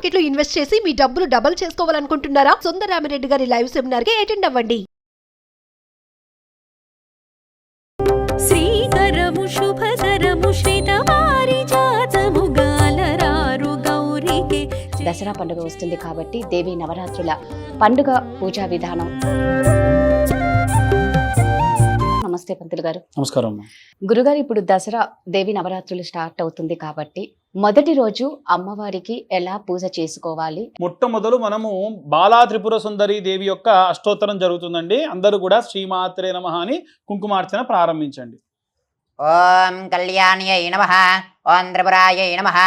Market లో invest చేసి మీ డబ్బులు డబుల్ చేసుకోవాలనుకుంటున్నారా? సుందరరామిరెడ్డి గారి లైవ్ సెమినార్ కి అటెండ్ అవ్వండి. శ్రీకరము శుభకరము శ్రీతవారిజాతము గాలరారు గౌరికి. దసరా పండుగ వస్తుంది కాబట్టి దేవి నవరాత్రుల పండుగ పూజా విధానం. నమస్తే పంతులు గారు. నమస్కారం. గురుగారు, ఇప్పుడు దసరా దేవి నవరాత్రులు స్టార్ట్ అవుతుంది కాబట్టి మొదటి రోజు అమ్మవారికి ఎలా పూజ చేసుకోవాలి? మొట్టమొదలు మనము బాలా త్రిపుర సుందరి దేవి యొక్క అష్టోత్తరం జరుగుతుందండి. అందరూ కూడా శ్రీమాత్రే నమః అని కుంకుమార్చన ప్రారంభించండి. ఓం కళ్యాణ్యై నమః, ఓం త్రిపురాయై నమః,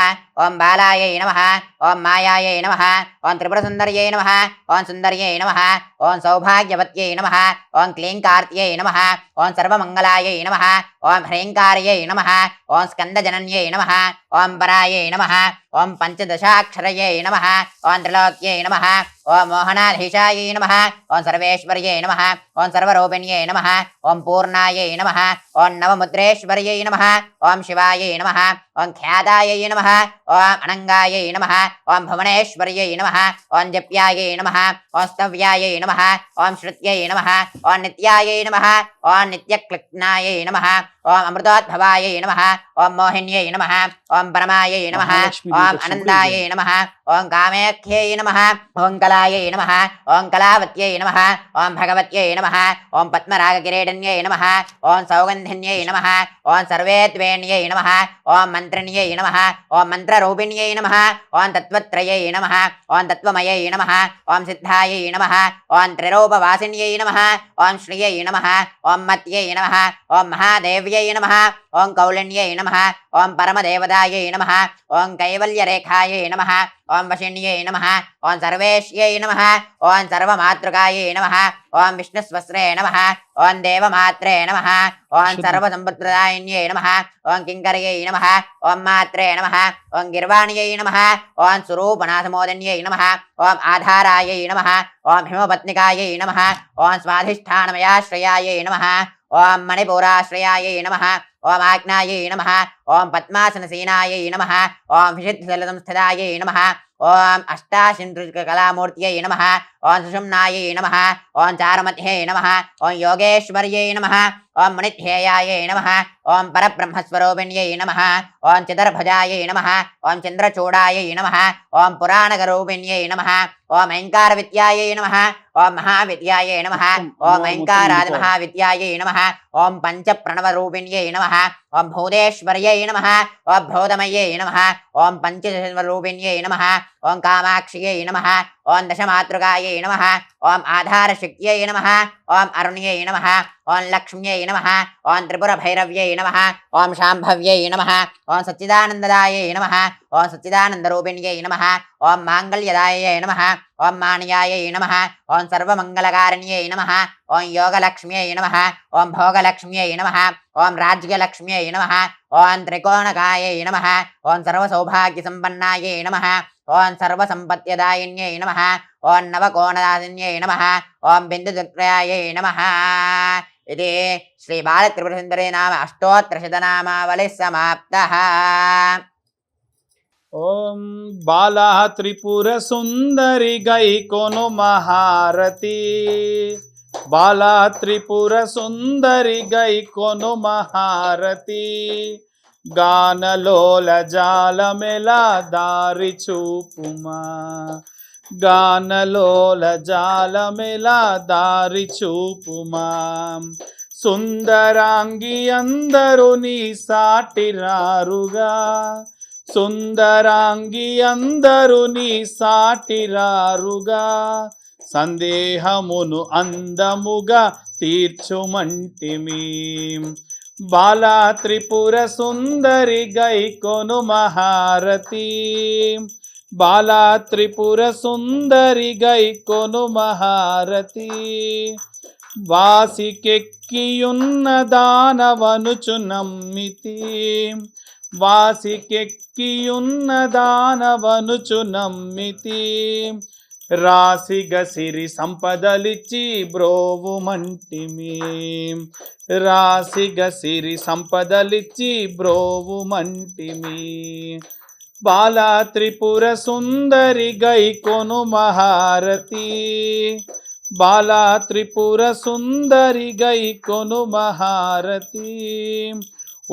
ఓం బాలాయై నమః, ఓం మాయాయై నమః, ఓం త్రిపురసుందర్యై నమః, ఓం సుందర్యై నమః, ఓం సౌభాగ్యవత్యై నమః, ఓం క్లీంకార్త్యై నమః, ఓం సర్వమంగళాయై నమః, ఓం హ్రీంకార్యై నమః, ఓం స్కందజనన్యై నమః, ఓం పరాయై నమః, ఓం పంచదశాక్షరయై నమః, ఓం త్రిలోక్యై నమః, ఓం మోహనాధీశాయై నమః, ఓం సర్వేశ్వర్యై నమః, ఓం సర్వరూపిణ్యై నమః, ఓం పూర్ణాయై నమః, ఓం నవముద్రేశ్వర్యై నమః, ఓం శివాయై నమః, ఓం ఖ్యాతాయై నమః, ఓం అనంగాయై నమః, ఓం భువనేశ్వర్యై నమః, ఓం జప్యాయై నమః, ఓం స్తవ్యాయై నమః, ఓం శృత్యై నమః, ఓం నిత్యాయై నమః, ఓం నిత్యక్లిగ్నాయై నమః, ఓం అమృతోద్భవాయై నమః, ఓం మోహిన్యై నమః, ఓం పరమాయై నమః, ఓం అనందాయై నమః, ఓం కామేఖ్యై నమః, ఓం కళాయై నమః, ఓం కళావత్యై నమః, ఓం భగవత్యై నమః, ఓం పద్మరాగకిరీటన్యై నమః, ఓం సౌగంధిన్యై నమః, ఓం సర్వేద్వేణ్యై నమః, ఓం మంత్రిణ్యై నమః, ఓం మంత్రరూపిణ్యై నమః, ఓం తత్వత్రయై నమః, ఓం తత్వమయై నమః, ఓం సిద్ధాయై నమః, ఓం త్రిరూపవాసిన్యై నమః, ఓం శ్రియై నమః, ఓం మత్యై నమః, ఓం మహాదేవ్యై నమః, ఓం కౌళిన్యై నమః, ఓం పరమదేవదాయై నమః, ఓం కైవల్యరేఖాయై నమః, ఓం వశిన్యై నమః, ఓం సర్వేశ్యై నమః, ఓం సర్వమాతృకాయై నమః, ఓం విష్ణుస్వస్రే నమః, ఓం దేవమాత్రే నమః, ఓం సర్వసంపత్ప్రదాయిన్యై నమః, ఓం కింకర్యై నమః, ఓం మాత్రే నమః, ఓం గిర్వాణ్యై నమః, ఓం స్వరూపనాథమోదన్యై నమః, ఓం ఆధారాయై నమః, ఓం హిమపత్నికాయై నమః, ఓం స్వాధిష్టానమయాశ్రయాయై నమః, ఓం మణిపూరాశ్రయాయై నమః, ఓం ఆజ్ఞాయై నమః, ఓం పద్మాసనసేనాయై నమః, ఓం విశుద్ధజలసంస్థితాయై నమః, ఓం అష్టాశింద్రికలామూర్త్యై నమః, ఓం సుషుమ్నాయై నమః, ఓం చారుమధ్యై నమః, ఓం యోగేశ్వర్యై నమః, ఓం మునిధ్యేయాయై నమః, ఓం పరబ్రహ్మస్వరూపిణ్యై నమః, ఓం చతుర్భుజాయై నమః, ఓం చంద్రచూడాయై నమః, ఓం పురాణగరూపిణ్యై నమః, ఓం ఐంకారవిద్యాయై నమః, ఓం మహావిద్యాయై నమః, ఓం ఐంకారాదిమహావిద్యాయై నమః, ఓం పంచప్రణవరూపిణ్యై నమః, ఓం భూదేశ్వర్యై నమః, ఓం భూతమయ్యై నమః, ఓం పంచదశరూపిణ్యై నమః, ఓం కామాక్ష్యై నమః, ఓం దశమాతృకాయై నమః, ఓం ఆధారశక్త్యై నమః, ఓం అరుణ్యై నమః, ఓం లక్ష్మ్యై నమః, ఓం త్రిపురభైరవ్యై నమః, ఓం శాంభవ్యై నమః, ఓం సచ్చిదానందదాయై నమః, ఓం సచ్చిదానందరూపిణ్యై నమః, ఓం మాంగళ్యదాయై నమః, ఓం మాణియాయై నమః, ఓం సర్వమంగళకారిణ్యై నమః, ఓం యోగలక్ష్మ్యై నమః, ఓం భోగలక్ష్మ్యై నమః, ఓం రాజ్యలక్ష్మ్యై నమః, ఓం త్రికోణకాయై నమః, ఓం సర్వసౌభాగ్యసంపన్నాయై నమః, ఓం సర్వసంపత్యదాయిన్యై నమః, ఓం నవకోణదాసిన్యై నమః, ఓం బిందుదుర్యాయై నమః. ఇది శ్రీ బాలత్రిపురసుందరీ నామ అష్టోత్తరశతనామావళి సమాప్తః. ఓం బాలా త్రిపుర సుందరి గై కొను మహారతి, బాలా త్రిపుర సుందరి గై కొను మహారతి, గానలోల జాలమెలా దారి చూపుమా, గానలోల జాలమెలా దారి చూపుమా, సుందరాంగి అందరూ నీ సాటి రారుగా, సుందరాంగి అందరూ నీ సాటి రారుగా, సందేహమును అందముగా తీర్చుమంటిమి, బాలా త్రిపుర సుందరి గై కొను మహారతి, బాలా త్రిపుర సుందరి గై కొను మహారతి, వాసికెక్కియున్న దానవనుచు నమ్మితి, వాసికెక్కియున్న దానవనుచు నమ్మితి, రాసిగ సిరి సంపదలిచ్చి బ్రోవుమంటిమి, రాసిగ సిరి సంపదలిచ్చి బ్రోవుమంటిమి, బాలా త్రిపుర సుందరి గైకొను మహారతి బాలా త్రిపుర సుందరి గైకొను మహారతి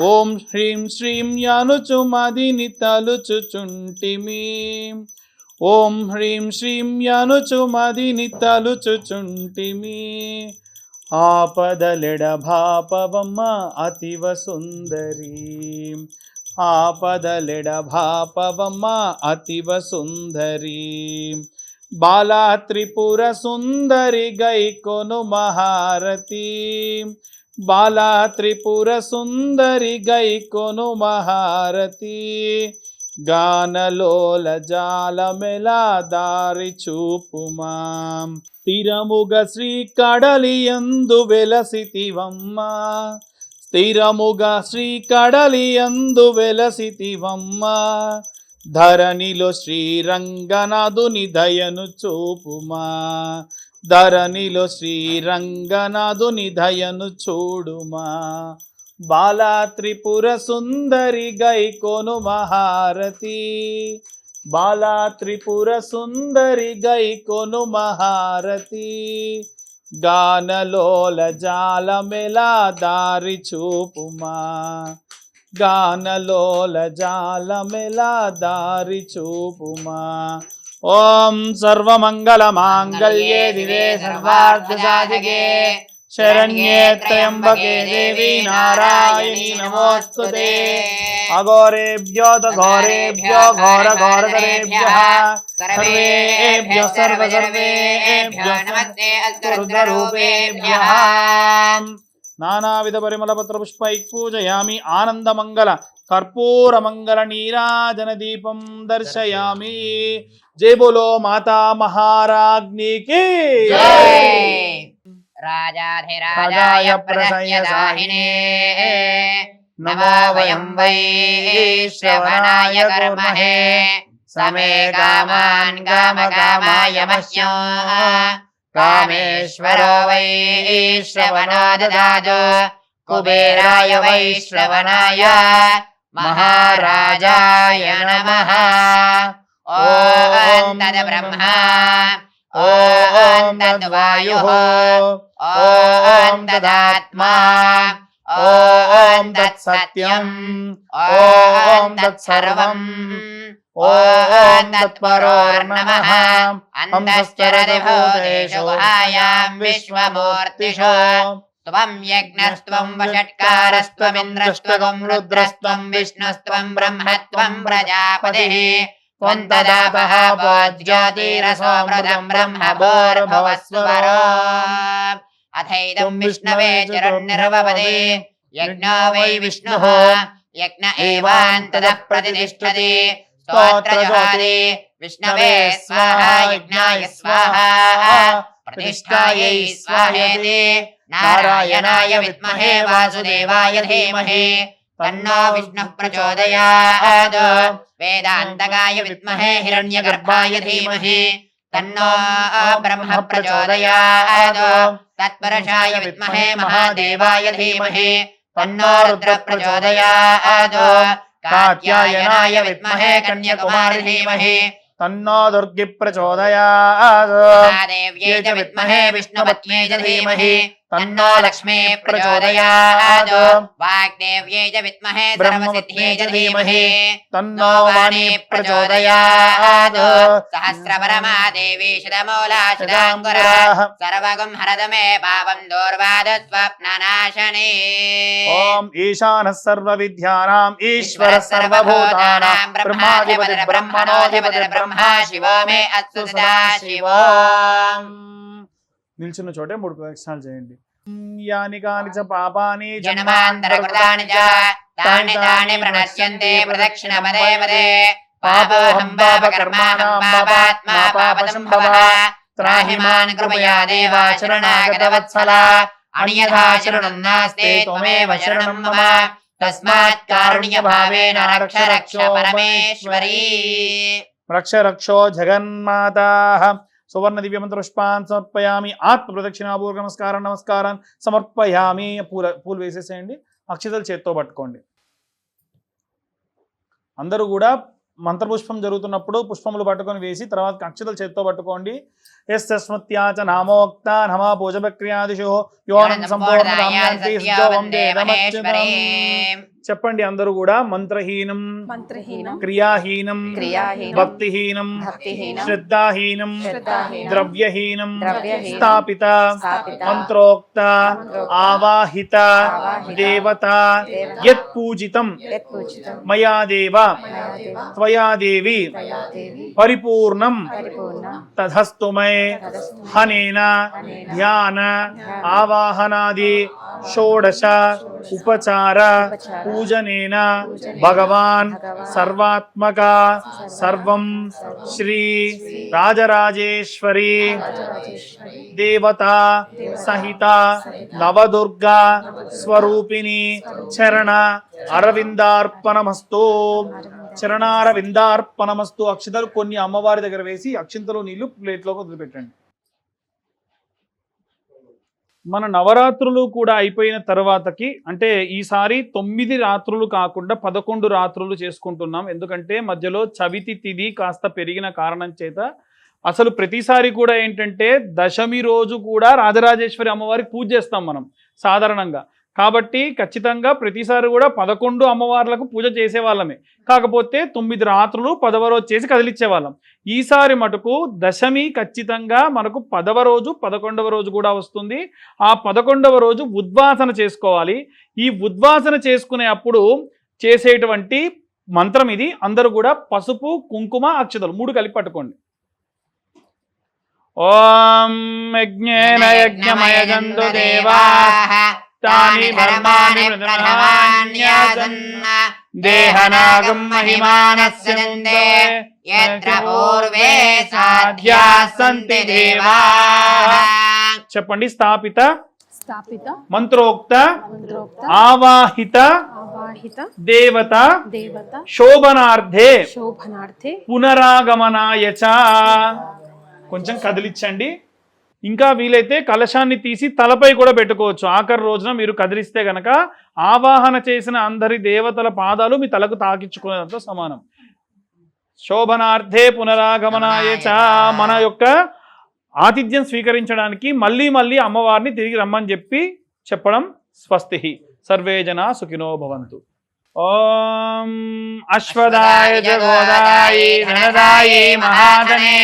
ఓం హ్రీం శ్రీం యనుచు మదిని తలుచుచుంటిమి ఓం హ్రీం శ్రీం యనుచు మదిని తలుచుచుంటిమి ఆపదలెడ భాపవమ్మ అతివ సుందరి ఆపదలెడ భాపవమ్మ అతివ సుందరి బాలా త్రిపుర సుందరి గైకొను మహారతి బాలా త్రిపుర సుందరి గైకొను మహారతి గానలోల జాలమెలా దారి చూపుమా స్థిరముగ శ్రీ కడలియందు వెలసితివమ్మ స్థిరముగా శ్రీ కడలియందు వెలసితివమ్మ ధరణిలో శ్రీరంగనాథుని దయను చూపుమా ధరణిలో శ్రీరంగనాథుని దయను చూడుమా బాలా త్రిపుర సుందరి గైకొను మహారతి బాలా త్రిపుర సుందరి గైకొను మహారతి గానలోల జాలమెలా దారి చూపుమా గానలోల జాలమెలా దారి చూపుమా ఓం సర్వమంగళ మాంగళ్యే దివే సర్వార్థసాధికే శరణ్యే త్రయంబకే దేవి నారాయణీ నమోస్తుతే అఘోరేభ్యో ఘోరేభ్యో ఘోర ఘోరతరేభ్యః సర్వేభ్యో సర్వేభ్యో నమస్తే రుద్రరూపేభ్యః నానావిధ పరిమళ పత్ర పుష్పై పూజయామి ఆనందమంగళ కర్పూర మంగళ నీరాజన దీపం దర్శయామి జై బోలో మాతా మహారాజ్ఞికి రాజాధిరాజాయ ప్రసయ్యసాహినే నమో వయం వై శ్రవణాయ కర్మహే సమే కామాన్ కామకామాయ మహ్యం కామేశ్వరో వై శ్రవణో దదాతు కుబేరాయ వై శ్రవణాయ మహారాజాయ నమః ఓం తద్ బ్రహ్మ ఓం తద్ వాయుః ఓం తదాత్మా ఓం తత్ సత్యం ఓం తత్ సర్వం ఓం తత్పరోర్నమః అంతశ్చరతి భూతేషు గుహాయాం విశ్వమూర్తిషు త్వం యజ్ఞస్త్వం వషట్కారస్త్వమింద్రస్త్వం రుద్రస్త్వం విష్ణుస్త్వం బ్రహ్మత్వం ప్రజాపతిః త్వం తదాపః జ్యోతిరసోమృతం బ్రహ్మ భూర్భువస్సువరో అథైదం విష్ణవే చిరన్నిర్వపదే యజ్ఞో వై విష్ణుః యజ్ఞ ఏవాంతదః ప్రతిష్ఠతి స్తోత్రజోతి విష్ణవే స్వాహా యజ్ఞాయ స్వాహా ప్రతిష్ఠాయై స్వాహేతి నారాయణాయ విద్మహే వాసుదేవాయ ధీమహి తన్నో విష్ణుః ప్రచోదయాత్ వేదాంతకాయ విద్మహే హిరణ్యగర్భాయ ధీమహి తన్నో బ్రహ్మ ప్రచోదయాత్ తత్పరశాయ విద్మహే మహాదేవాయ ధీమహి తన్నో రుద్ర ప్రచోదయాత్ కాత్యాయనాయ విద్మహే కన్యాకుమారి ధీమహి తన్నో దుర్గి ప్రచోదయాత్ మహాదేవ్యై చ విద్మహే విష్ణుపత్న్యై చ ధీమహి తన్నో లక్ష్మీ ప్రచోదయాత్ వాగ్దేవ్యై చ విద్మహే సర్వసిద్ధ్యై చ ధీమహి తన్నో వాణీ ప్రచోదయాత్ సహస్రపరమా దేవీ శతమూలా శతాంకురా సర్వగుం హరదమే పాపం దూర్వాద స్వప్ననాశనే ఓం ఈశానః సర్వ విద్యానాం ఈశ్వరః సర్వభూతానాం బ్రహ్మాధిపతిర్ బ్రహ్మణోధిపతిర్ బ్రహ్మా శివో మే అస్తు సదాశివో. నిల్చున్న చోటే 3 ప్రదక్షిణాలు చేయండి. యాని కాని చ పాపాని జన్మాంతరకృతాని చ తాని తాని ప్రణశ్యంతే ప్రదక్షిణ పదే పదే పాపోహం పాపకర్మాణం పాపాత్మా పాపసంభవః త్రాహి మాన్ కృపయా దేవా శరణాగత వత్సల అన్యథా శరణం నాస్తి త్వమేవ శరణం మమ తస్మాత్ కారుణ్య భావేన రక్ష రక్ష పరమేశ్వరీ. రక్ష రక్షో జగన్మాతాః. సువర్ణ దివ్య మంత్ర పుష్పాన్ సమర్పయామి. ఆత్మ ప్రదక్షిణాపూర్వక నమస్కారం సమర్పయామి. పూలు వేసేసేయండి. అక్షతలు చేత్తో పట్టుకోండి. అందరూ కూడా మంత్రపుష్పం జరుగుతున్నప్పుడు పుష్పములు పట్టుకొని వేసి తర్వాత అక్షతలు చేత్తో పట్టుకోండి. యస్య స్మృత్యాచ నామోక్త నమ పూజ ప్రక్రియాదిషు యోనం సంపూర్ణ చెప్పండి అందరూ కూడా. మంత్రహీనం క్రియాహీనం భక్తిహీనం శ్రద్ధాహీనం ద్రవ్యహీనం స్థాపిత మంత్రోక్త ఆవాహిత దేవత యత్ పూజితం మయా దేవ త్వయా దేవి పరిపూర్ణం తదస్తు మే హనేన ధ్యాన ఆవాహనాది షోడశ ఉపచార పూజనేన భగవాన్ సర్వాత్మక సర్వం శ్రీ రాజరాజేశ్వరి దేవత సహిత నవదుర్గా స్వరూపిణి చరణ అరవిందార్పణమస్తు. చరణారవిందార్పణమస్తు. అక్షతలు కొన్ని అమ్మవారి దగ్గర వేసి అక్షింతలు నీళ్లు ప్లేట్లోకి వదిలిపెట్టండి. మన నవరాత్రులు కూడా అయిపోయిన తర్వాతకి అంటే ఈసారి 9 రాత్రులు కాకుండా 11 రాత్రులు చేసుకుంటున్నాం. ఎందుకంటే మధ్యలో చవితి తిథి కాస్త పెరిగిన కారణం చేత అసలు ప్రతిసారి కూడా ఏంటంటే దశమి రోజు కూడా రాజరాజేశ్వరి అమ్మవారికి పూజ చేస్తాం మనం సాధారణంగా. కాబట్టి ఖచ్చితంగా ప్రతిసారి కూడా 11 అమ్మవార్లకు పూజ చేసేవాళ్ళమే. కాకపోతే 9 రాత్రులు 10వ రోజు చేసి కదిలిచ్చేవాళ్ళం. ఈసారి మటుకు దశమి ఖచ్చితంగా మనకు 10వ రోజు 11వ రోజు కూడా వస్తుంది. ఆ 11వ రోజు ఉద్వాసన చేసుకోవాలి. ఈ ఉద్వాసన చేసుకునే అప్పుడు చేసేటువంటి మంత్రం ఇది. అందరూ కూడా పసుపు కుంకుమ అక్షతలు 3 కలిపి పట్టుకోండి. ఓం యజ్ఞేన యజ్ఞమయజంతు దేవాః తాని ధర్మాని ప్రధాన్యాసన్న దేహనాగం మహిమానస్య నందే యత్ర పూర్వే సాధ్యాః సంతి దేవాః. చెప్పండి. స్థాపిత మంత్రోక్త ఆవాహిత దేవత శోభనార్థే పునరాగమనాయ చ. కొంచెం కదిలించండి. ఇంకా వీలైతే కలశాన్ని తీసి తలపై కూడా పెట్టుకోవచ్చు. ఆఖరి రోజున మీరు కదిలిస్తే గనక ఆవాహన చేసిన అందరి దేవతల పాదాలు మీ తలకు తాకించుకునేంత సమానం. శోభనార్థే పునరాగమనాయ చ. మన యొక్క ఆతిథ్యం స్వీకరించడానికి మళ్ళీ మళ్ళీ అమ్మవారిని తిరిగి రమ్మని చెప్పడం. స్వస్తి. సర్వే జనా సుఖినో భవంతు. ఓం అశ్వదాయ జగోదాయి ధనదాయి మహాధనే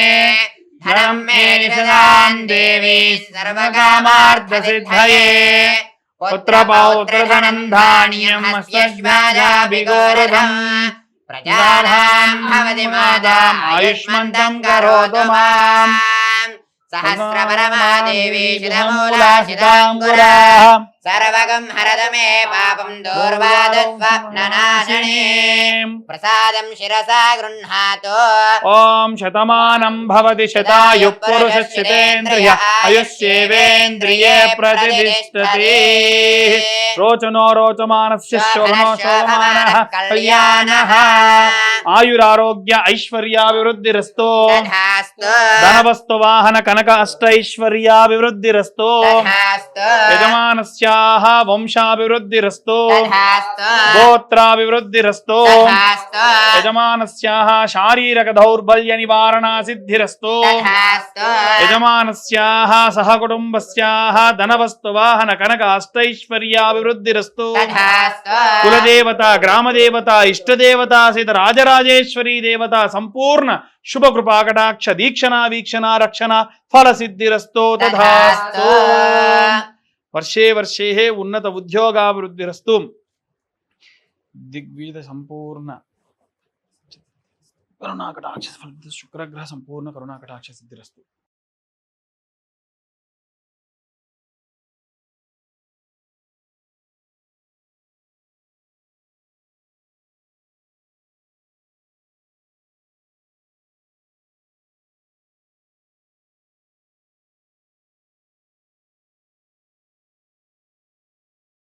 ధనం మే నిషదాన్ దేవి సర్వకామార్థ సిద్ధయే పుత్ర పౌత్ర ధనం ధాన్యం అస్మద్భాజాభిగోరధం ప్రజాధాం భవతి మాతా ఆయుష్మంతం కరోతు మాం. సహస్రపరమా దేవి శిరమూలా శితాంకురా సర్వగం హరద మే పాపం దూర్వాదస్వప్ననాశనే ప్రసాదం శిరసా గృహ్ణాతు. ఓం శతమానం భవతి శతాయు పురుషశతేంద్రియ ఆయుష్యేవేంద్రియే ప్రతిష్ఠతి. రోచనో రోచమానస్య శోభనో శోభమానః కళ్యాణః. ఆయురారోగ్య ఐశ్వర్యాభివృద్ధిరస్తు. ధనవస్తు వాహన కనక అష్టైశ్వర్యాభివృద్ధిరస్తు. యజమానస్యాః వంశాభివృద్ధిరస్తు. గోత్రాభివృద్ధిరస్తు. యజమానస్యాః శారీరక దౌర్బల్య నివారణా సిద్ధిరస్తు. యజమానస్యాః సహకుటుంబస్యాః ధనవస్తు వాహన కనక అష్టైశ్వర్యాభివృద్ధిరస్తు. కులదేవత గ్రామదేవత ఇష్టదేవత సహిత రాజరాజేశ్వరీ దేవత సంపూర్ణ శుభకృపాకటాక్ష దీక్షణా వీక్షణ రక్షణ ఫల సిద్ధిరస్తో తథాస్తు. వర్షే వర్షే ఉన్నత ఉద్యోగాభివృద్ధిరస్తు. దిగ్విజయ సంపూర్ణ కరుణాకటాక్ష ఫల శుక్రగ్రహ సంపూర్ణ కరుణాకటాక్ష సిద్ధిరస్తు.